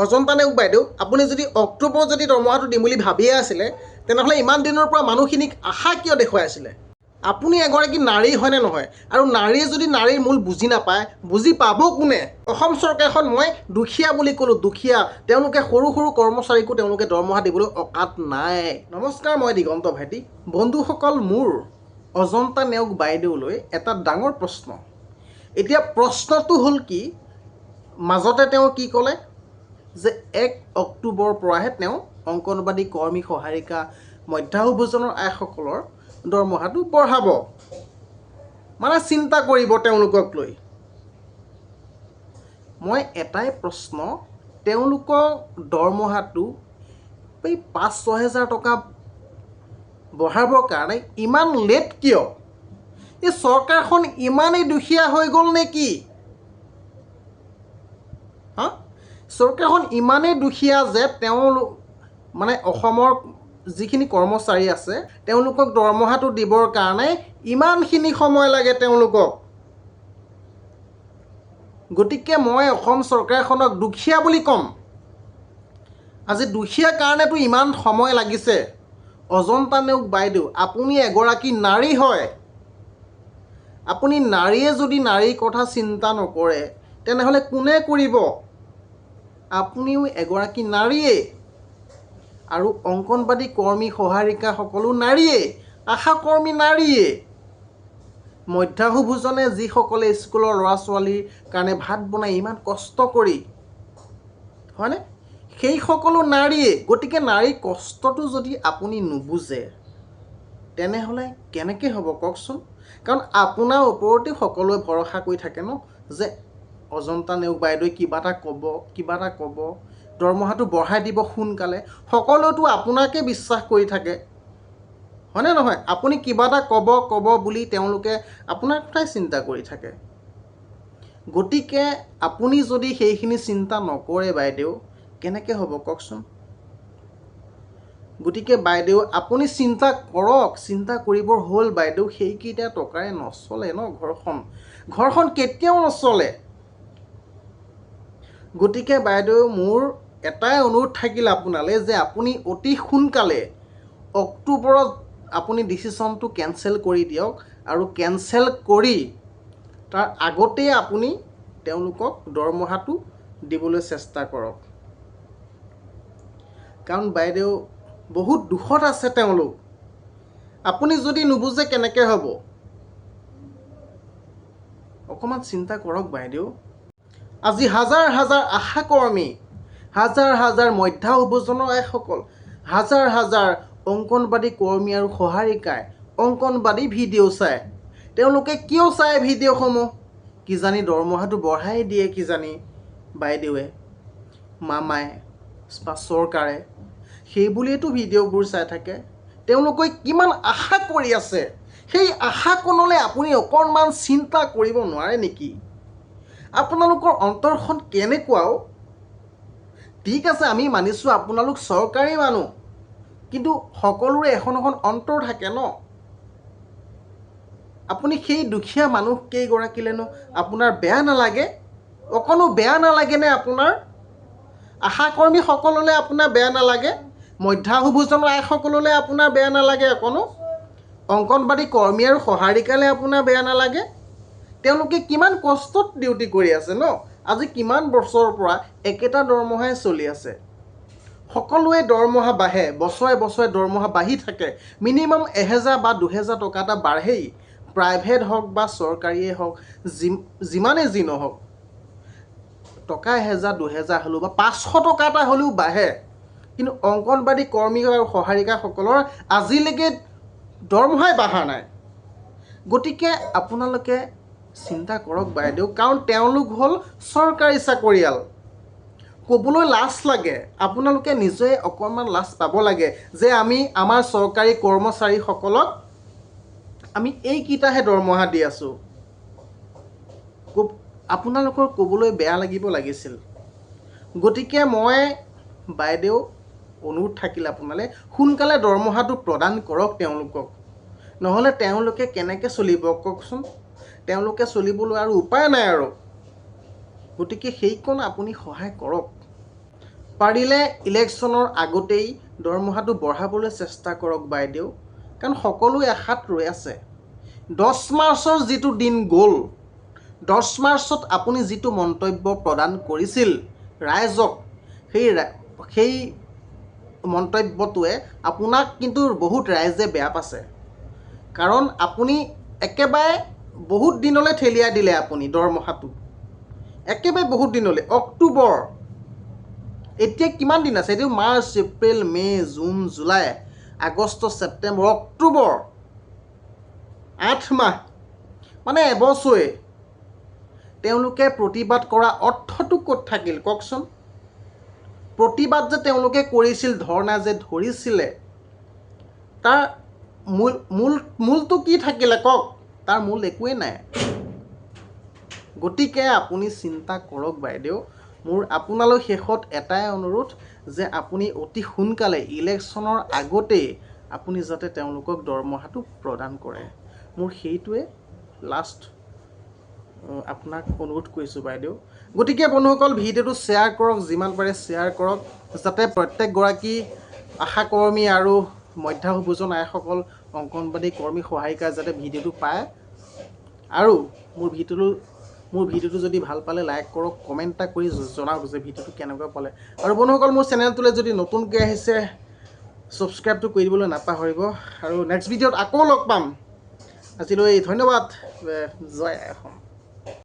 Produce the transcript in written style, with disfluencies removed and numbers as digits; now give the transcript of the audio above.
অজন্তা নেওগ বাইদেউ আপুনি যদি অক্টোবৰত যদি দৰমহাটো দিম বুলি ভাবিয়ে আছিলে তেনেহ'লে ইমান দিনৰ পৰা মানুহখিনিক আশা কিয় দেখুৱাই আছিলে? আপুনি এগৰাকী নাৰী হয়নে নহয়? আৰু নাৰীয়ে যদি নাৰীৰ মূল বুজি নাপায়, বুজি পাব কোনে? অসম চৰকাৰখন মই দুখীয়া বুলি ক'লোঁ, দুখীয়া। তেওঁলোকে সৰু সৰু কৰ্মচাৰীকো তেওঁলোকে দৰমহা দিবলৈ অকাত নাই। নমস্কাৰ, মই দিগন্ত ভাইটি। বন্ধুসকল, মোৰ অজন্তা নেওগ বাইদেউলৈ এটা ডাঙৰ প্ৰশ্ন। এতিয়া প্ৰশ্নটো হ'ল কি, মাজতে তেওঁ কি ক'লে যে 1 অক্টোবৰৰ পৰাহে তেওঁ অংগনবাড়ী কৰ্মী, সহায়িকা, মধ্যাহ্ন ভোজনৰ আইসকলৰ দৰমহাটো বঢ়াব, মানে চিন্তা কৰিব তেওঁলোকক লৈ। মই এটাই প্ৰশ্ন, তেওঁলোকৰ দৰমহাটো এই 5-6 হাজাৰ টকা বঢ়াবৰ কাৰণে ইমান লেট কিয়? এই চৰকাৰখন ইমানেই দুখীয়া হৈ গ'ল নে কি? চৰকাৰখন ইমানেই দুখীয়া যে তেওঁলোক মানে অসমৰ যিখিনি কৰ্মচাৰী আছে তেওঁলোকক দৰমহাটো দিবৰ কাৰণে ইমানখিনি সময় লাগে তেওঁলোকক। গতিকে মই অসম চৰকাৰখনক দুখীয়া বুলি ক'ম। আজি দুখীয়া কাৰণেতো ইমান সময় লাগিছে। অজন্তা নেওগ বাইদেউ, আপুনি এগৰাকী নাৰী হয়। আপুনি নাৰীয়ে যদি নাৰীৰ কথা চিন্তা নকৰে তেনেহ'লে কোনে কৰিব? আপুনিও এগৰাকী নাৰীয়ে, আৰু অংগনবাড়ী কৰ্মী, সহায়িকাসকলো নাৰীয়ে, আশাকৰ্মী নাৰীয়ে। মধ্যাহ্ন ভোজনে যিসকলে স্কুলৰ ল'ৰা ছোৱালীৰ কাৰণে ভাত বনাই ইমান কষ্ট কৰি, হয়নে, সেই সকলো নাৰীয়ে। গতিকে নাৰীৰ কষ্টটো যদি আপুনি নুবুজে তেনেহ'লে কেনেকৈ হ'ব কওকচোন? কাৰণ আপোনাৰ ওপৰতে সকলোৱে ভৰসা কৰি থাকে ন, যে অজন্তা নেওগ বাইদেৱে কিবা এটা ক'ব, দৰমহাটো বঢ়াই দিব সোনকালে। সকলোৱেতো আপোনাকে বিশ্বাস কৰি থাকে, হয়নে নহয়? আপুনি কিবা এটা ক'ব বুলি তেওঁলোকে আপোনাৰ কথাই চিন্তা কৰি থাকে। গতিকে আপুনি যদি সেইখিনি চিন্তা নকৰে বাইদেউ, কেনেকৈ হ'ব কওকচোন? গতিকে বাইদেউ আপুনি চিন্তা কৰক। চিন্তা কৰিবৰ হ'ল বাইদেউ, সেইকেইটা টকাৰে নচলে ন ঘৰখন কেতিয়াও নচলে। গতিকে বাইদেউ মোৰ এটাই অনুৰোধ থাকিল আপোনালৈ, যে আপুনি অতি সোনকালে অক্টোবৰত আপুনি ডিচিশ্যনটো কেঞ্চেল কৰি দিয়ক, আৰু কেঞ্চেল কৰি তাৰ আগতেই আপুনি তেওঁলোকক দৰমহাটো দিবলৈ চেষ্টা কৰক। কাৰণ বাইদেউ বহুত দুখত আছে তেওঁলোক। আপুনি যদি নুবুজে কেনেকৈ হ'ব? অকণমান চিন্তা কৰক বাইদেউ। আজি হাজাৰ হাজাৰ আশাকৰ্মী, হাজাৰ হাজাৰ মধ্যাহ্ন ভোজনৰ আইসকল, হাজাৰ হাজাৰ অংগনবাড়ী কৰ্মী আৰু সহায়িকাই অংগনবাড়ী ভিডিঅ' চায়। তেওঁলোকে কিয় চায় ভিডিঅ'সমূহ? কিজানি দৰমহাটো বঢ়াই দিয়ে কিজানি বাইদেৱে, মামাই বা চৰকাৰে, সেইবুলিয়েতো ভিডিঅ'বোৰ চাই থাকে। তেওঁলোকে কিমান আশা কৰি আছে, সেই আশাকণলৈ আপুনি অকণমান চিন্তা কৰিব নোৱাৰে নেকি? আপোনালোকৰ অন্তৰখন কেনেকুৱাও? ঠিক আছে, আমি মানিছোঁ আপোনালোক চৰকাৰী মানুহ, কিন্তু সকলোৰে এখন এখন অন্তৰ থাকে ন। আপুনি সেই দুখীয়া মানুহ কেইগৰাকীলেনো আপোনাৰ বেয়া নালাগে? অকণো বেয়া নালাগেনে আপোনাৰ? আশাকৰ্মীসকললৈ আপোনাৰ বেয়া নালাগে? মধ্যাহ্ন ভোজনৰ আইসকললৈ আপোনাৰ বেয়া নালাগে অকণো? অংগনবাড়ী কৰ্মী আৰু সহায়িকালৈ আপোনাৰ বেয়া নালাগে? তেওঁলোকে কিমান কষ্টত ডিউটি কৰি আছে ন। আজি কিমান বছৰৰ পৰা একেটা দৰমহাই চলি আছে। সকলোৱে দৰমহা বাঢ়ে, বছৰে বছৰে দৰমহা বাঢ়ি থাকে। মিনিমাম 1000 বা 2000 টকা এটা বাঢ়েই, প্ৰাইভেট হওক বা চৰকাৰীয়ে হওক, যিমানেই যি নহওক। টকা 1000-2000 হ'লেও বা 500 টকা এটা হ'লেও বাঢ়ে। কিন্তু অংগনবাড়ী কৰ্মী আৰু সহায়িকাসকলৰ আজিলৈকে দৰমহাই বাঢ়া নাই। গতিকে আপোনালোকে চিন্তা কৰক বাইদেউ, কাৰণ তেওঁলোক হ'ল চৰকাৰী চাকৰিয়াল। ক'বলৈ লাজ লাগে। আপোনালোকে নিজে অকণমান লাজ পাব লাগে যে আমি আমাৰ চৰকাৰী কৰ্মচাৰীসকলক আমি এইকেইটাহে দৰমহা দি আছোঁ। আপোনালোকৰ ক'বলৈ বেয়া লাগিব লাগিছিল। গতিকে মই বাইদেউ অনুৰোধ থাকিল আপোনালৈ, সোনকালে দৰমহাটো প্ৰদান কৰক তেওঁলোকক। নহ'লে তেওঁলোকে কেনেকৈ চলিব কওকচোন? তেওঁলোকে চলিবলৈ আৰু উপায় নাই আৰু। গতিকে সেইকণ আপুনি সহায় কৰক। পাৰিলে ইলেকশ্যনৰ আগতেই দৰমহাটো বঢ়াবলৈ চেষ্টা কৰক বাইদেউ, কাৰণ সকলোৱে আশাত ৰৈ আছে। 10 মাৰ্চৰ যিটো দিন গ'ল, 10 মাৰ্চত আপুনি যিটো মন্তব্য প্ৰদান কৰিছিল ৰাইজক, সেই মন্তব্যটোৱে আপোনাক কিন্তু বহুত ৰাইজে বেয়া পাইছে। কাৰণ আপুনি একেবাৰে বহুত দিনলৈ ঠেলিয়াই দিলে আপুনি দৰমহাটো, একেবাৰে বহুত দিনলৈ। অক্টোবৰ, এতিয়া কিমান দিন আছে? এইটো মাৰ্চ, এপ্ৰিল, মে', জুন, জুলাই, আগষ্ট, ছেপ্টেম্বৰ, অক্টোবৰ, 8 মাহ, মানে এবছৰে তেওঁলোকে প্ৰতিবাদ কৰা অৰ্থটো ক'ত থাকিল কওকচোন? প্ৰতিবাদ যে তেওঁলোকে কৰিছিল, ধৰ্ণা যে ধৰিছিলে, তাৰ মূলটো কি থাকিলে কওক? তাৰ মূল একোৱেই নাই। গতিকে আপুনি চিন্তা কৰক বাইদেউ। মোৰ আপোনালৈ শেষত এটাই অনুৰোধ যে আপুনি অতি সোনকালে ইলেকশ্যনৰ আগতেই আপুনি যাতে তেওঁলোকক দৰমহাটো প্ৰদান কৰে। মোৰ সেইটোৱে লাষ্ট আপোনাক অনুৰোধ কৰিছোঁ বাইদেউ। গতিকে বন্ধুসকল, ভিডিঅ'টো শ্বেয়াৰ কৰক, যিমান পাৰে শ্বেয়াৰ কৰক, যাতে প্ৰত্যেকগৰাকী আশাকৰ্মী আৰু মধ্যাহ্নভোজন আইসকল, অংগনবাড়ী কৰ্মী, সহায়িকা যাতে ভিডিঅ'টো পায়। আৰু মোৰ ভিডিঅ'টো যদি ভাল পালে লাইক কৰক, কমেণ্ট এটা কৰি জনাওক যে ভিডিঅ'টো কেনেকুৱা পালে। আৰু বন্ধুসকল, মোৰ চেনেলটোলৈ যদি নতুনকৈ আহিছে ছাবস্ক্ৰাইবটো কৰি দিবলৈ নাপাহৰিব। আৰু নেক্সট ভিডিঅ'ত আকৌ লগ পাম। আজিলৈ ধন্যবাদ। জয় আই অসম।